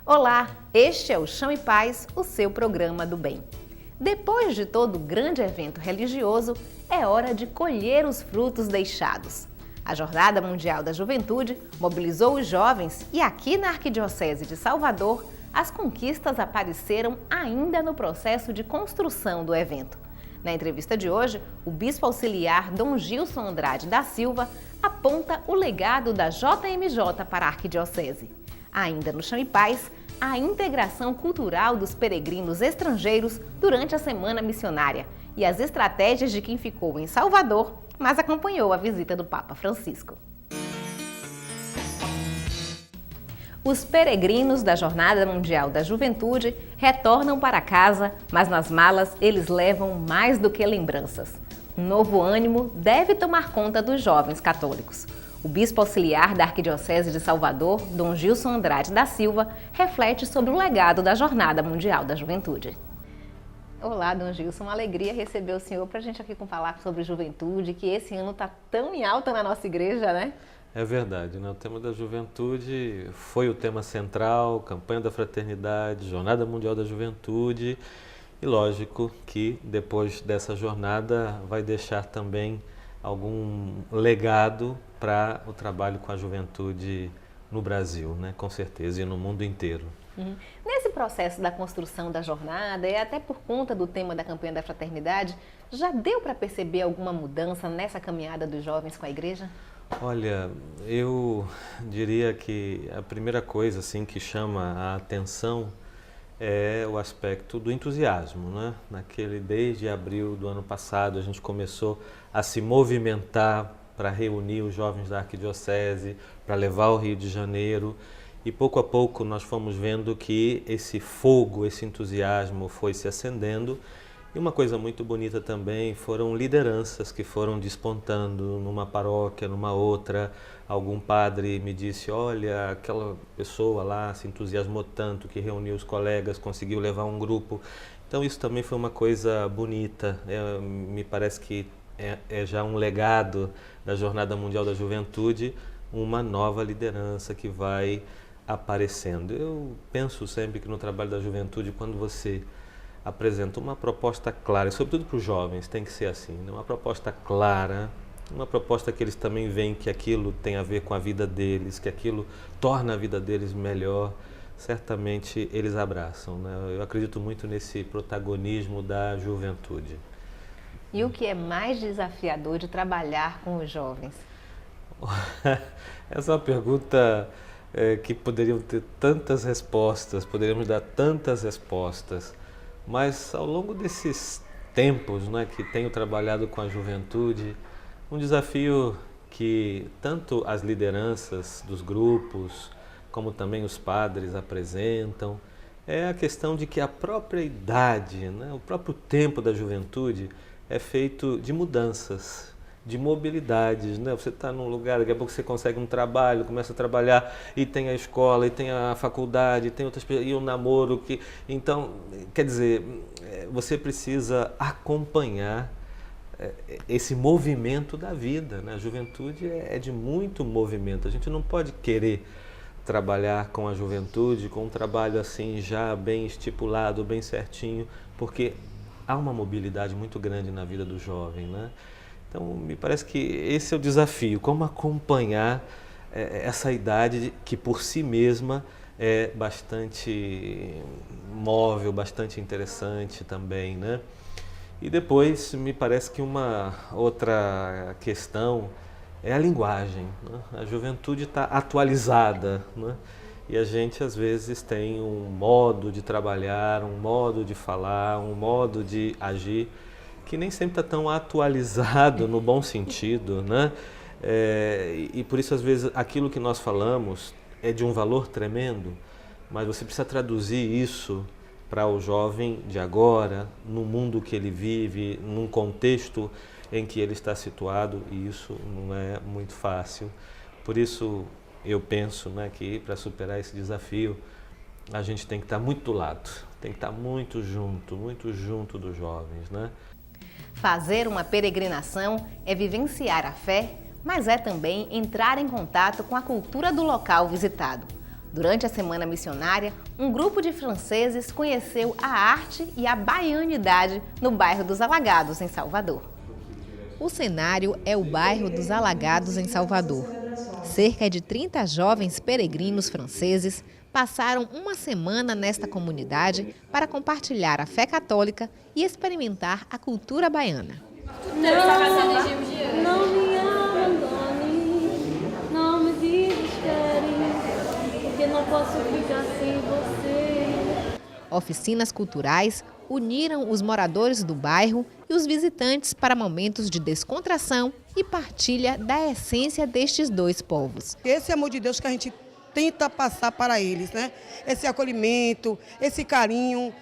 Olá, este é o Chão e Paz, o seu programa do bem. Depois de todo grande evento religioso, é hora de colher os frutos deixados. A Jornada Mundial da Juventude mobilizou os jovens e aqui na Arquidiocese de Salvador, as conquistas apareceram ainda no processo de construção do evento. Na entrevista de hoje, o bispo auxiliar Dom Gilson Andrade da Silva aponta o legado da JMJ para a Arquidiocese. Ainda no Chão e Paz, a integração cultural dos peregrinos estrangeiros durante a Semana Missionária e as estratégias de quem ficou em Salvador, mas acompanhou a visita do Papa Francisco. Os peregrinos da Jornada Mundial da Juventude retornam para casa, mas nas malas eles levam mais do que lembranças. Um novo ânimo deve tomar conta dos jovens católicos. O bispo auxiliar da Arquidiocese de Salvador, Dom Gilson Andrade da Silva, reflete sobre o legado da Jornada Mundial da Juventude. Olá, Dom Gilson, uma alegria receber o senhor para a gente aqui falar sobre juventude, que esse ano está tão em alta na nossa igreja, né? É verdade, né? O tema da juventude foi o tema central, campanha da fraternidade, Jornada Mundial da Juventude e lógico que depois dessa jornada vai deixar também algum legado para o trabalho com a juventude no Brasil, né? Com certeza, e no mundo inteiro. Nesse processo da construção da jornada e até por conta do tema da campanha da fraternidade, já deu para perceber alguma mudança nessa caminhada dos jovens com a igreja? Olha, eu diria que a primeira coisa assim, que chama a atenção é o aspecto do entusiasmo, né? Desde abril do ano passado a gente começou a se movimentar para reunir os jovens da Arquidiocese, para levar ao Rio de Janeiro e pouco a pouco nós fomos vendo que esse fogo, esse entusiasmo foi se acendendo. E uma coisa muito bonita também foram lideranças que foram despontando numa paróquia, numa outra. Algum padre me disse, olha, aquela pessoa lá se entusiasmou tanto que reuniu os colegas, conseguiu levar um grupo. Então isso também foi uma coisa bonita, me parece que é já um legado da Jornada Mundial da Juventude, uma nova liderança que vai aparecendo. Eu penso sempre que no trabalho da juventude, quando você apresenta uma proposta clara, e sobretudo para os jovens tem que ser assim, né? Uma proposta clara, uma proposta que eles também veem que aquilo tem a ver com a vida deles, que aquilo torna a vida deles melhor, certamente eles abraçam, né? Eu acredito muito nesse protagonismo da juventude. E o que é mais desafiador de trabalhar com os jovens? Essa é uma pergunta que poderiam ter tantas respostas, poderíamos dar tantas respostas. Mas ao longo desses tempos, né, que tenho trabalhado com a juventude, um desafio que tanto as lideranças dos grupos, como também os padres apresentam, é a questão de que a própria idade, né, o próprio tempo da juventude é feito de mudanças, de mobilidades, né? Você está num lugar, daqui a pouco você consegue um trabalho, começa a trabalhar e tem a escola, e tem a faculdade, e tem outras e o namoro. Então, quer dizer, você precisa acompanhar esse movimento da vida, né? A juventude é de muito movimento. A gente não pode querer trabalhar com a juventude, com um trabalho assim já bem estipulado, bem certinho, porque há uma mobilidade muito grande na vida do jovem, né? Então, me parece que esse é o desafio, como acompanhar essa idade que por si mesma é bastante móvel, bastante interessante também, né? E depois, me parece que uma outra questão é a linguagem, né? A juventude está atualizada, né? E a gente, às vezes, tem um modo de trabalhar, um modo de falar, um modo de agir, que nem sempre está tão atualizado no bom sentido, né? E por isso, às vezes, aquilo que nós falamos é de um valor tremendo, mas você precisa traduzir isso para o jovem de agora, no mundo que ele vive, num contexto em que ele está situado, e isso não é muito fácil. Por isso, eu penso, né, que para superar esse desafio, a gente tem que estar muito do lado, tem que estar muito junto dos jovens, né? Fazer uma peregrinação é vivenciar a fé, mas é também entrar em contato com a cultura do local visitado. Durante a Semana Missionária, um grupo de franceses conheceu a arte e a baianidade no bairro dos Alagados, em Salvador. O cenário é o bairro dos Alagados, em Salvador. Cerca de 30 jovens peregrinos franceses passaram uma semana nesta comunidade para compartilhar a fé católica e experimentar a cultura baiana. Não me abandone, não me desespere, porque não posso ficar sem você. Oficinas culturais uniram os moradores do bairro e os visitantes para momentos de descontração e partilha da essência destes dois povos. Esse amor de Deus que a gente tenta passar para eles, né? Esse acolhimento, esse carinho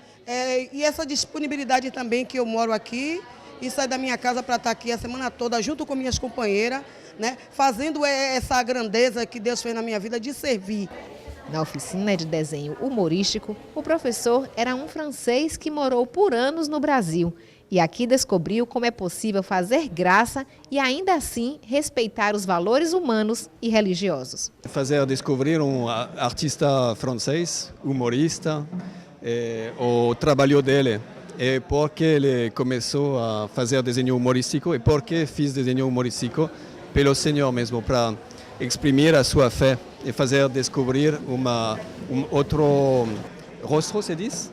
e essa disponibilidade também que eu moro aqui e saio da minha casa para estar aqui a semana toda junto com minhas companheiras, né? Fazendo essa grandeza que Deus fez na minha vida de servir. Na oficina de desenho humorístico, o professor era um francês que morou por anos no Brasil e aqui descobriu como é possível fazer graça e ainda assim respeitar os valores humanos e religiosos. Fazer descobrir um artista francês, humorista, o trabalho dele. E por que ele começou a fazer desenho humorístico e por que fiz desenho humorístico pelo Senhor mesmo, para exprimir a sua fé e fazer descobrir outro rosto, se diz?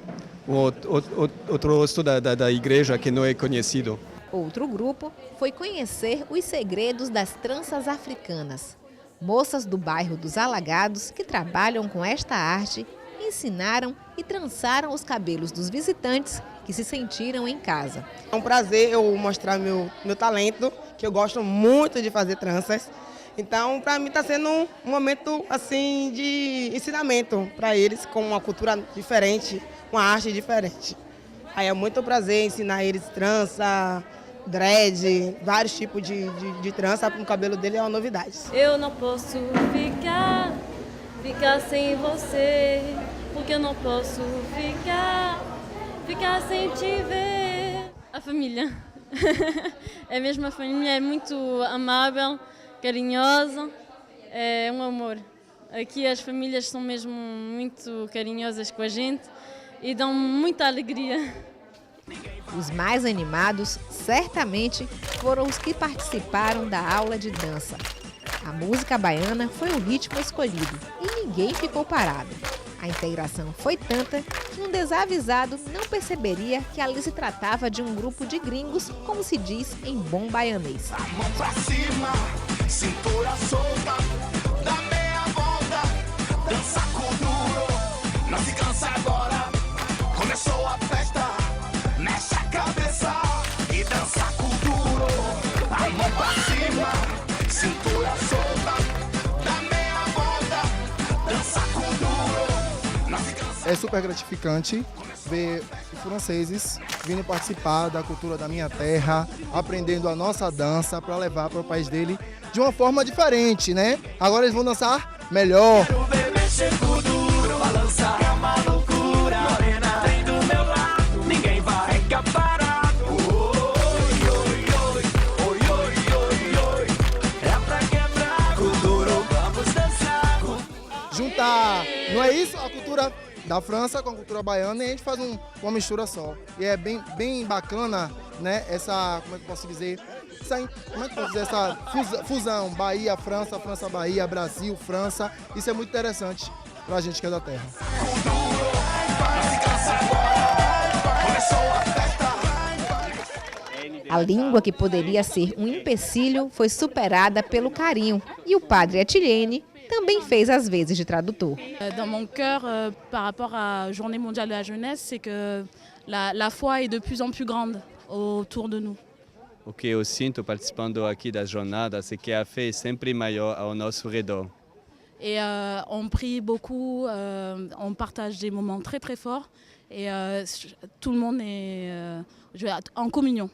Outro rosto da igreja que não é conhecido. Outro grupo foi conhecer os segredos das tranças africanas. Moças do bairro dos Alagados que trabalham com esta arte ensinaram e trançaram os cabelos dos visitantes que se sentiram em casa. É um prazer eu mostrar meu talento, que eu gosto muito de fazer tranças. Então, para mim está sendo um momento assim de ensinamento para eles com uma cultura diferente, uma arte diferente. Aí é muito prazer ensinar eles trança, dread, vários tipos de trança no cabelo dele, é uma novidade. Eu não posso ficar sem você, porque eu não posso ficar sem te ver. A família. É mesmo a família, é muito amável, carinhosa, é um amor. Aqui as famílias são mesmo muito carinhosas com a gente e dão muita alegria. Os mais animados, certamente, foram os que participaram da aula de dança. A música baiana foi o ritmo escolhido e ninguém ficou parado. A integração foi tanta que um desavisado não perceberia que ali se tratava de um grupo de gringos, como se diz em bom baianês. A mão pra cima, cintura solta, dá meia volta, dança com duro, não se cansa agora, começou a festa, mexe a cabeça e dança com duro. A mão pra cima, cintura solta, dá meia volta, dança com duro, não se cansa. É super gratificante ver os franceses vindo participar da cultura da minha terra, aprendendo a nossa dança para levar para o país dele de uma forma diferente, né? Agora eles vão dançar melhor. Quero ver mexer com duro, balançar é uma loucura. Morena, vem do meu lado, ninguém vai ficar parado. Oi, oi, oi, oi, oi, oi, oi, é pra quebrar com duro, vamos dançar. Juntar, não é isso? A cultura da França com a cultura baiana e a gente faz uma mistura só. E é bem bacana, né? Essa, como é que eu posso dizer? Essa fusão Bahia, França, França, Bahia, Brasil, França. Isso é muito interessante pra gente que é da terra. A língua que poderia ser um empecilho foi superada pelo carinho e o padre Etienne também fez as vezes de tradutor. Dans mon cœur, par rapport à Journée mondiale de la jeunesse, c'est que la foi est de plus en plus grande autour de nous. O que eu sinto participando aqui das jornadas é que a fé é sempre maior ao nosso redor. Et on prie beaucoup, on partage des moments très très forts et tout le monde est en communion.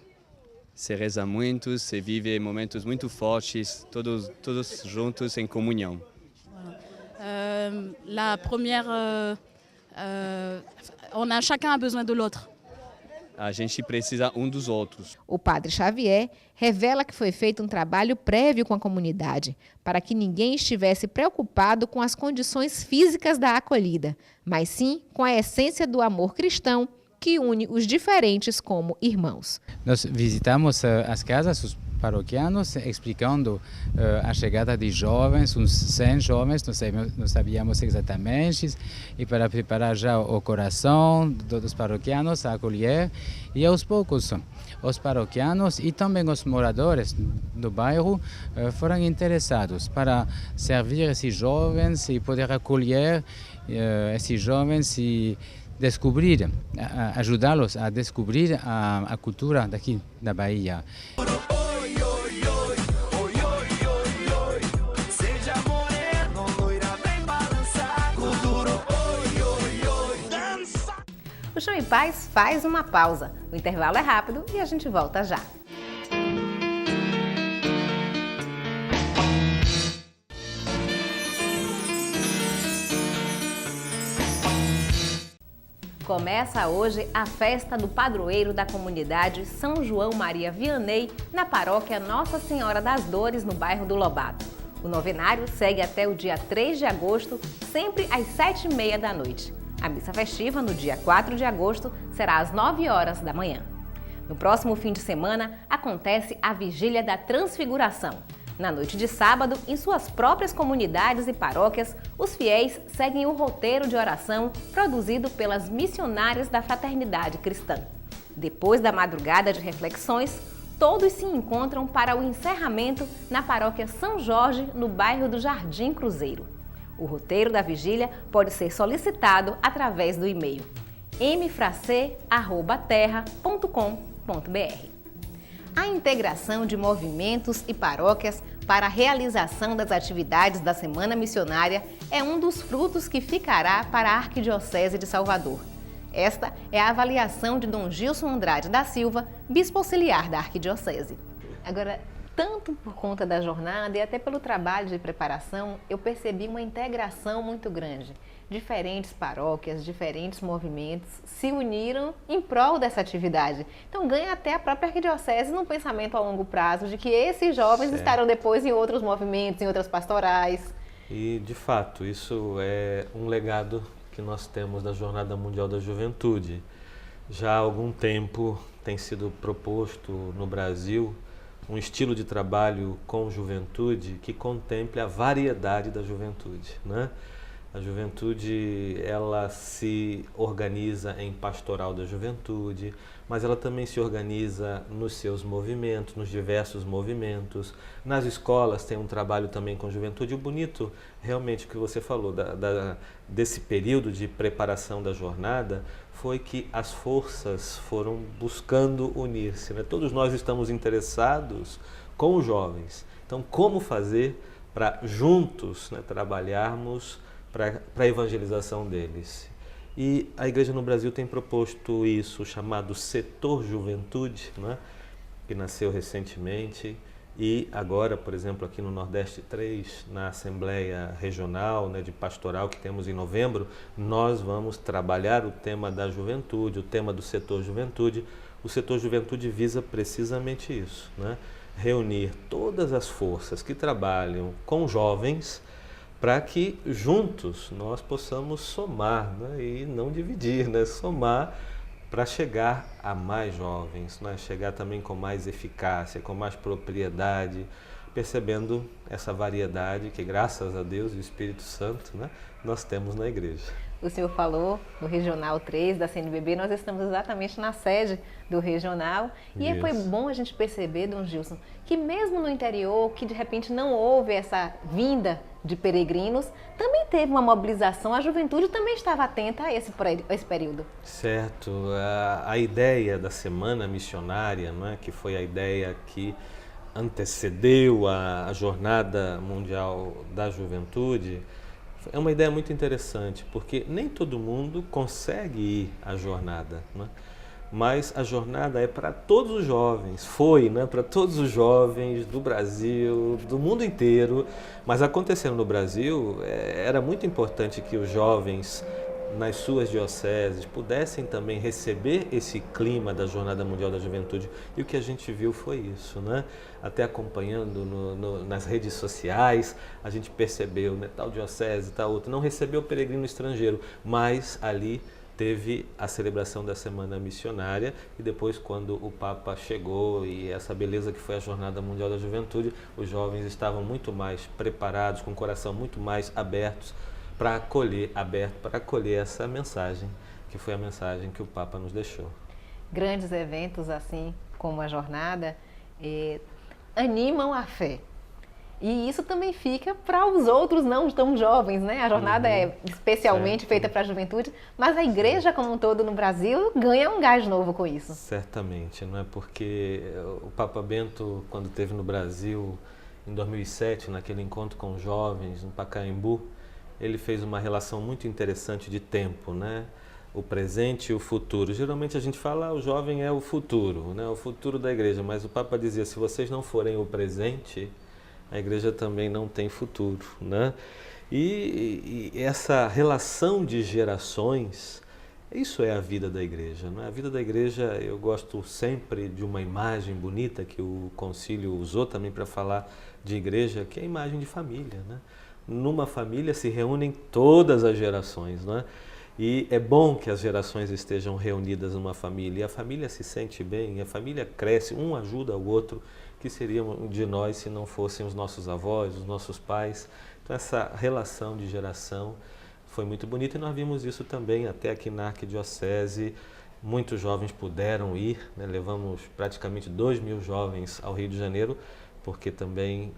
Se reza muito, se vive momentos muito fortes, todos juntos em comunhão. La première, chacun a besoin de l'autre. A gente precisa um dos outros. O padre Xavier revela que foi feito um trabalho prévio com a comunidade, para que ninguém estivesse preocupado com as condições físicas da acolhida, mas sim com a essência do amor cristão que une os diferentes como irmãos. Nós visitamos as casas, os paroquianos, explicando a chegada de jovens, uns 100 jovens, não sabíamos exatamente, e para preparar já o coração dos paroquianos a acolher, e aos poucos os paroquianos e também os moradores do bairro foram interessados para servir esses jovens e poder acolher esses jovens e descobrir, ajudá-los a descobrir a cultura daqui da Bahia. O Chão em Paz faz uma pausa. O intervalo é rápido e a gente volta já. Começa hoje a festa do padroeiro da comunidade São João Maria Vianney, na paróquia Nossa Senhora das Dores, no bairro do Lobato. O novenário segue até o dia 3 de agosto, sempre às 7h30 da noite. A missa festiva, no dia 4 de agosto, será às 9 horas da manhã. No próximo fim de semana, acontece a Vigília da Transfiguração. Na noite de sábado, em suas próprias comunidades e paróquias, os fiéis seguem o roteiro de oração produzido pelas missionárias da Fraternidade Cristã. Depois da madrugada de reflexões, todos se encontram para o encerramento na paróquia São Jorge, no bairro do Jardim Cruzeiro. O roteiro da vigília pode ser solicitado através do e-mail mfracê@terra.com.br. A integração de movimentos e paróquias para a realização das atividades da Semana Missionária é um dos frutos que ficará para a Arquidiocese de Salvador. Esta é a avaliação de Dom Gilson Andrade da Silva, bispo auxiliar da Arquidiocese. Agora, tanto por conta da jornada e até pelo trabalho de preparação, eu percebi uma integração muito grande. Diferentes paróquias, diferentes movimentos se uniram em prol dessa atividade. Então ganha até a própria arquidiocese num pensamento a longo prazo de que esses jovens estarão depois em outros movimentos, em outras pastorais. E, de fato, isso é um legado que nós temos da Jornada Mundial da Juventude. Já há algum tempo tem sido proposto no Brasil um estilo de trabalho com juventude que contemple a variedade da juventude, né? A juventude, ela se organiza em pastoral da juventude, mas ela também se organiza nos seus movimentos, nos diversos movimentos. Nas escolas tem um trabalho também com juventude. O bonito, realmente, que você falou, desse período de preparação da jornada, foi que as forças foram buscando unir-se, né? Todos nós estamos interessados com os jovens. Então, como fazer para juntos, né, trabalharmos para a evangelização deles? E a Igreja no Brasil tem proposto isso, chamado Setor Juventude, né, que nasceu recentemente. E agora, por exemplo, aqui no Nordeste 3, na Assembleia Regional, né, de Pastoral que temos em novembro, nós vamos trabalhar o tema da juventude, o tema do setor juventude. O setor juventude visa precisamente isso, né? Reunir todas as forças que trabalham com jovens para que juntos nós possamos somar, né, e não dividir, né? Somar para chegar a mais jovens, né? Chegar também com mais eficácia, com mais propriedade, percebendo essa variedade que, graças a Deus e o Espírito Santo, né, nós temos na igreja. O senhor falou do Regional 3 da CNBB, nós estamos exatamente na sede do Regional. E foi bom a gente perceber, Dom Gilson, que mesmo no interior, que de repente não houve essa vinda de peregrinos, também teve uma mobilização, a juventude também estava atenta a esse período. Certo, a ideia da Semana Missionária, né, que foi a ideia que antecedeu a Jornada Mundial da Juventude, é uma ideia muito interessante, porque nem todo mundo consegue ir à jornada, né? Mas a jornada é para todos os jovens, foi, né, para todos os jovens do Brasil, do mundo inteiro, mas acontecendo no Brasil, era muito importante que os jovens nas suas dioceses pudessem também receber esse clima da Jornada Mundial da Juventude. E o que a gente viu foi isso, né? Até acompanhando nas redes sociais, a gente percebeu, né? Tal diocese, tal outra, não recebeu peregrino estrangeiro, mas ali teve a celebração da Semana Missionária e depois, quando o Papa chegou e essa beleza que foi a Jornada Mundial da Juventude, os jovens estavam muito mais preparados, com o coração muito mais abertos para acolher essa mensagem, que foi a mensagem que o Papa nos deixou. Grandes eventos assim como a jornada animam a fé. E isso também fica para os outros não tão jovens, né? A jornada é especialmente feita para a juventude, mas a igreja como um todo no Brasil ganha um gás novo com isso. Certamente, não é? Porque o Papa Bento, quando esteve no Brasil em 2007, naquele encontro com jovens no Pacaembu, ele fez uma relação muito interessante de tempo, né? O presente e o futuro. Geralmente a gente fala, o jovem é o futuro, né? O futuro da igreja, mas o Papa dizia, se vocês não forem o presente, a igreja também não tem futuro, né? E essa relação de gerações, isso é a vida da igreja, não é? A vida da igreja, eu gosto sempre de uma imagem bonita que o concílio usou também para falar de igreja, que é a imagem de família, né? Numa família se reúnem todas as gerações, não é? E é bom que as gerações estejam reunidas numa família, e a família se sente bem, a família cresce, um ajuda o outro, que seria de nós se não fossem os nossos avós, os nossos pais. Então essa relação de geração foi muito bonita e nós vimos isso também até aqui na Arquidiocese. Muitos jovens puderam ir, né? Levamos praticamente 2.000 jovens ao Rio de Janeiro, porque também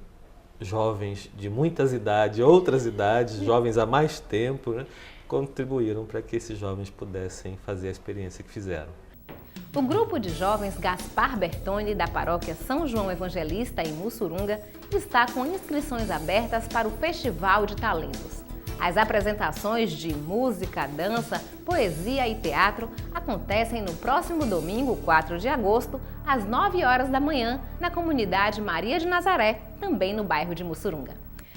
jovens de muitas idades, outras idades, jovens há mais tempo, né? Contribuíram para que esses jovens pudessem fazer a experiência que fizeram. O grupo de jovens Gaspar Bertoni, da paróquia São João Evangelista em Mussurunga, está com inscrições abertas para o Festival de Talentos. As apresentações de música, dança, poesia e teatro acontecem no próximo domingo, 4 de agosto, às 9 horas da manhã, na comunidade Maria de Nazaré, também no bairro de Mussurunga.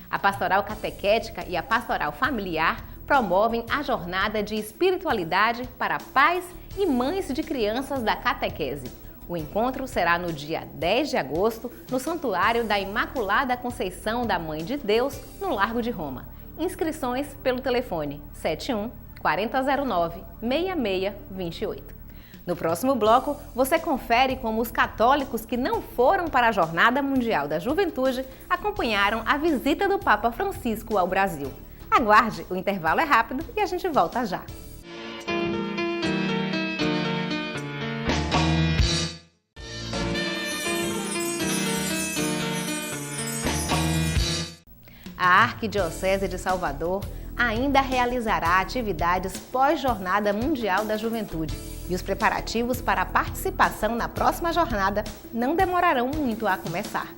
A Pastoral Catequética e a Pastoral Familiar promovem a jornada de espiritualidade para pais e mães de crianças da catequese. O encontro será no dia 10 de agosto, no Santuário da Imaculada Conceição da Mãe de Deus, no Largo de Roma. Inscrições pelo telefone 71 4009 6628. No próximo bloco, você confere como os católicos que não foram para a Jornada Mundial da Juventude acompanharam a visita do Papa Francisco ao Brasil. Aguarde, o intervalo é rápido e a gente volta já. A Arquidiocese de Salvador ainda realizará atividades pós-Jornada Mundial da Juventude e os preparativos para a participação na próxima jornada não demorarão muito a começar.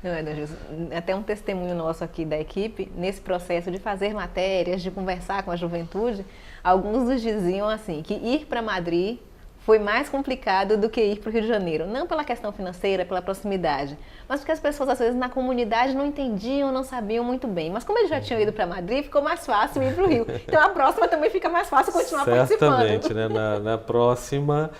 Não é, Deus? Até um testemunho nosso aqui da equipe, nesse processo de fazer matérias, de conversar com a juventude, alguns nos diziam assim, que ir para Madrid foi mais complicado do que ir para o Rio de Janeiro. Não pela questão financeira, pela proximidade, mas porque as pessoas, às vezes, na comunidade não entendiam, não sabiam muito bem. Mas como eles já tinham ido para Madrid, ficou mais fácil ir para o Rio. Então, a próxima também fica mais fácil continuar participando. Certamente, né? Na próxima,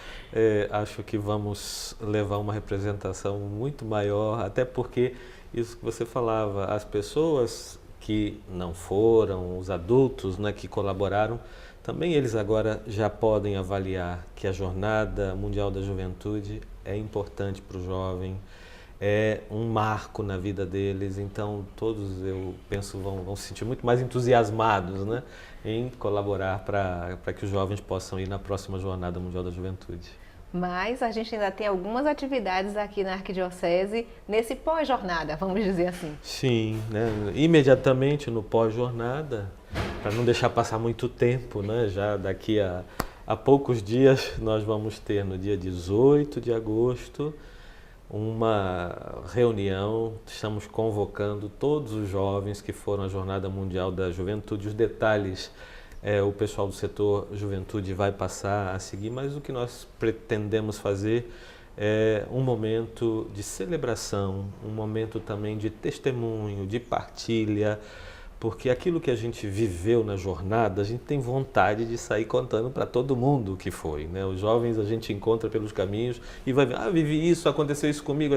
acho que vamos levar uma representação muito maior, até porque, isso que você falava, as pessoas que não foram, os adultos, né, que colaboraram, também eles agora já podem avaliar que a Jornada Mundial da Juventude é importante para o jovem, é um marco na vida deles, então todos, eu penso, vão se sentir muito mais entusiasmados, né, em colaborar para que os jovens possam ir na próxima Jornada Mundial da Juventude. Mas a gente ainda tem algumas atividades aqui na Arquidiocese nesse pós-jornada, vamos dizer assim. Sim, né? Imediatamente no pós-jornada, para não deixar passar muito tempo, né? Já daqui a poucos dias nós vamos ter no dia 18 de agosto uma reunião, estamos convocando todos os jovens que foram à Jornada Mundial da Juventude. Os detalhes o pessoal do setor Juventude vai passar a seguir, mas o que nós pretendemos fazer é um momento de celebração, um momento também de testemunho, de partilha, porque aquilo que a gente viveu na jornada, a gente tem vontade de sair contando para todo mundo o que foi, né? Os jovens a gente encontra pelos caminhos e vai ver, vivi isso, aconteceu isso comigo.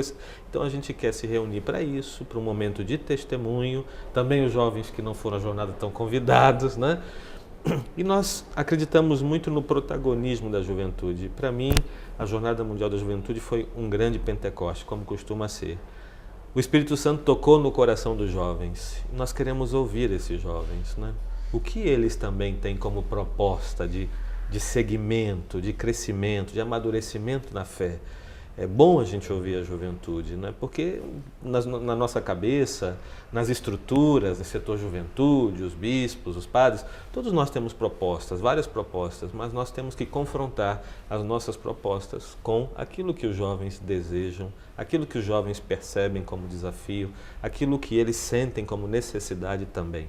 Então a gente quer se reunir para isso, para um momento de testemunho. Também os jovens que não foram à jornada estão convidados, né? E nós acreditamos muito no protagonismo da juventude. Para mim, a Jornada Mundial da Juventude foi um grande Pentecoste, como costuma ser. O Espírito Santo tocou no coração dos jovens. Nós queremos ouvir esses jovens, né? O que eles também têm como proposta de segmento, de crescimento, de amadurecimento na fé. É bom a gente ouvir a juventude, né? Porque na nossa cabeça, nas estruturas, no setor juventude, os bispos, os padres, todos nós temos propostas, várias propostas, mas nós temos que confrontar as nossas propostas com aquilo que os jovens desejam, aquilo que os jovens percebem como desafio, aquilo que eles sentem como necessidade também.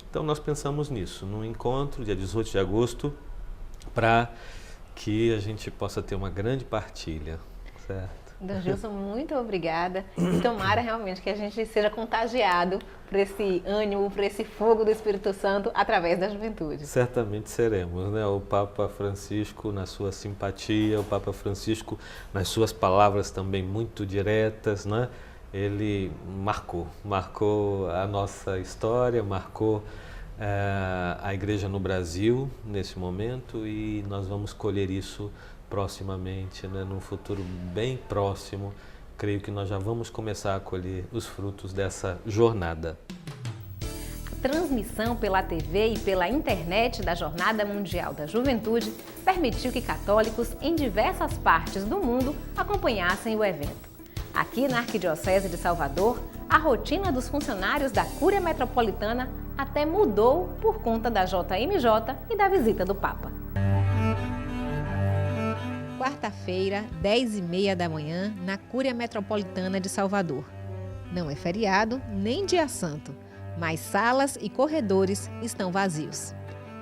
Então nós pensamos nisso, num encontro, dia 18 de agosto, para que a gente possa ter uma grande partilha. Certo. Dom Gilson, muito obrigada. E tomara realmente que a gente seja contagiado por esse ânimo, por esse fogo do Espírito Santo através da juventude. Certamente seremos, né? O Papa Francisco, na sua simpatia, o Papa Francisco, nas suas palavras também muito diretas, né? Ele marcou a nossa história, marcou a Igreja no Brasil nesse momento, e nós vamos colher isso proximamente, né? Num futuro bem próximo. Creio que nós já vamos começar a colher os frutos dessa jornada. A transmissão pela TV e pela internet da Jornada Mundial da Juventude permitiu que católicos em diversas partes do mundo acompanhassem o evento. Aqui na Arquidiocese de Salvador, a rotina dos funcionários da Cúria Metropolitana até mudou por conta da JMJ e da visita do Papa. Quarta-feira, 10h30 da manhã, na Cúria Metropolitana de Salvador. Não é feriado nem dia santo, mas salas e corredores estão vazios.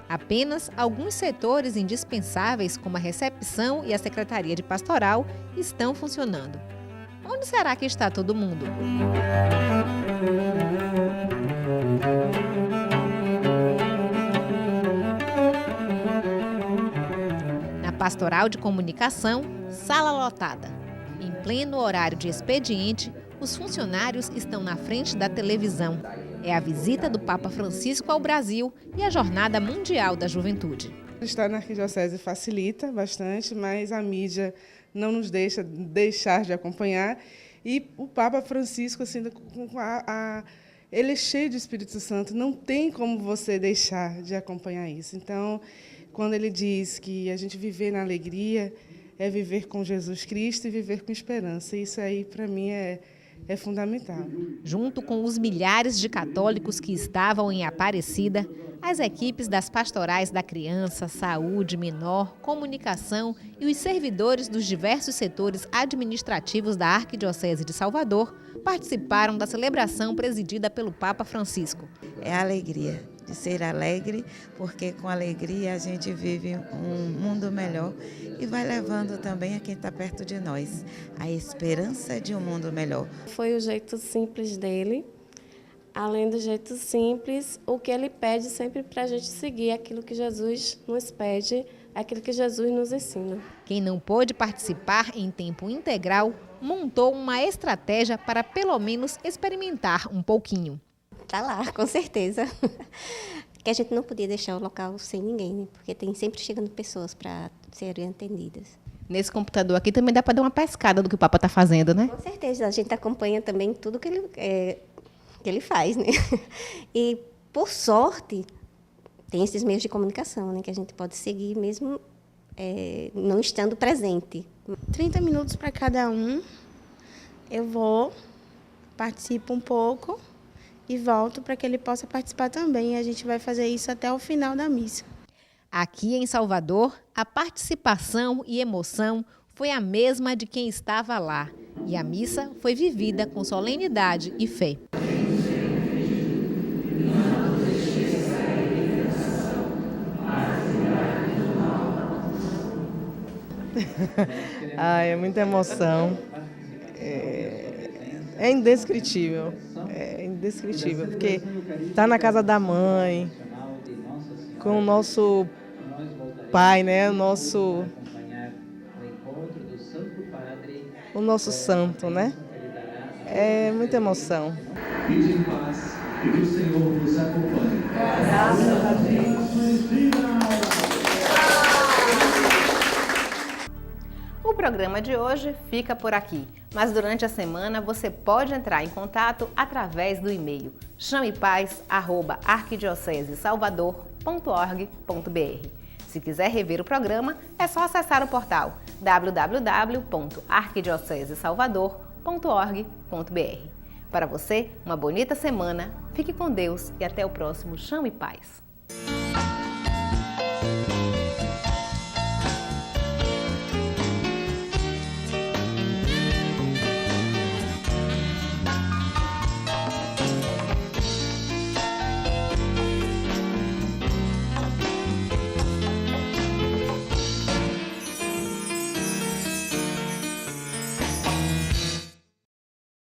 Apenas alguns setores indispensáveis, como a recepção e a Secretaria de Pastoral, estão funcionando. Onde será que está todo mundo? Pastoral de Comunicação, sala lotada. Em pleno horário de expediente, os funcionários estão na frente da televisão. É a visita do Papa Francisco ao Brasil e a Jornada Mundial da Juventude. Estar na Arquidiocese facilita bastante, mas a mídia não nos deixar de acompanhar. E o Papa Francisco, assim, ele é cheio de Espírito Santo, não tem como você deixar de acompanhar isso. Então, quando ele diz que a gente viver na alegria é viver com Jesus Cristo e viver com esperança. Isso aí, para mim, é fundamental. Junto com os milhares de católicos que estavam em Aparecida, as equipes das pastorais da criança, saúde, menor, comunicação e os servidores dos diversos setores administrativos da Arquidiocese de Salvador participaram da celebração presidida pelo Papa Francisco. É a alegria. De ser alegre, porque com alegria a gente vive um mundo melhor e vai levando também a quem está perto de nós a esperança de um mundo melhor. Foi o jeito simples dele, além do jeito simples, o que ele pede sempre para a gente seguir, aquilo que Jesus nos pede, aquilo que Jesus nos ensina. Quem não pôde participar em tempo integral, montou uma estratégia para pelo menos experimentar um pouquinho. Tá lá, com certeza. Porque a gente não podia deixar o local sem ninguém, né? Porque tem sempre chegando pessoas para serem atendidas. Nesse computador aqui também dá para dar uma pescada do que o Papa está fazendo, né? Com certeza, a gente acompanha também tudo que ele faz, né? E, por sorte, tem esses meios de comunicação, né? Que a gente pode seguir mesmo não estando presente. 30 minutos para cada um. Eu vou, participo um pouco e volto para que ele possa participar também. E a gente vai fazer isso até o final da missa. Aqui em Salvador, a participação e emoção foi a mesma de quem estava lá. E a missa foi vivida com solenidade e fé. É muita emoção. É indescritível. indescritível, porque estar na casa da mãe, com o nosso pai, né, o nosso santo, né? É muita emoção. Ide em paz e que o Senhor vos acompanhe. O programa de hoje fica por aqui, mas durante a semana você pode entrar em contato através do e-mail chamepaz@arquidiocesesalvador.org.br. Se quiser rever o programa, é só acessar o portal www.arquidiocesesalvador.org.br. Para você, uma bonita semana, fique com Deus e até o próximo Chama e Paz.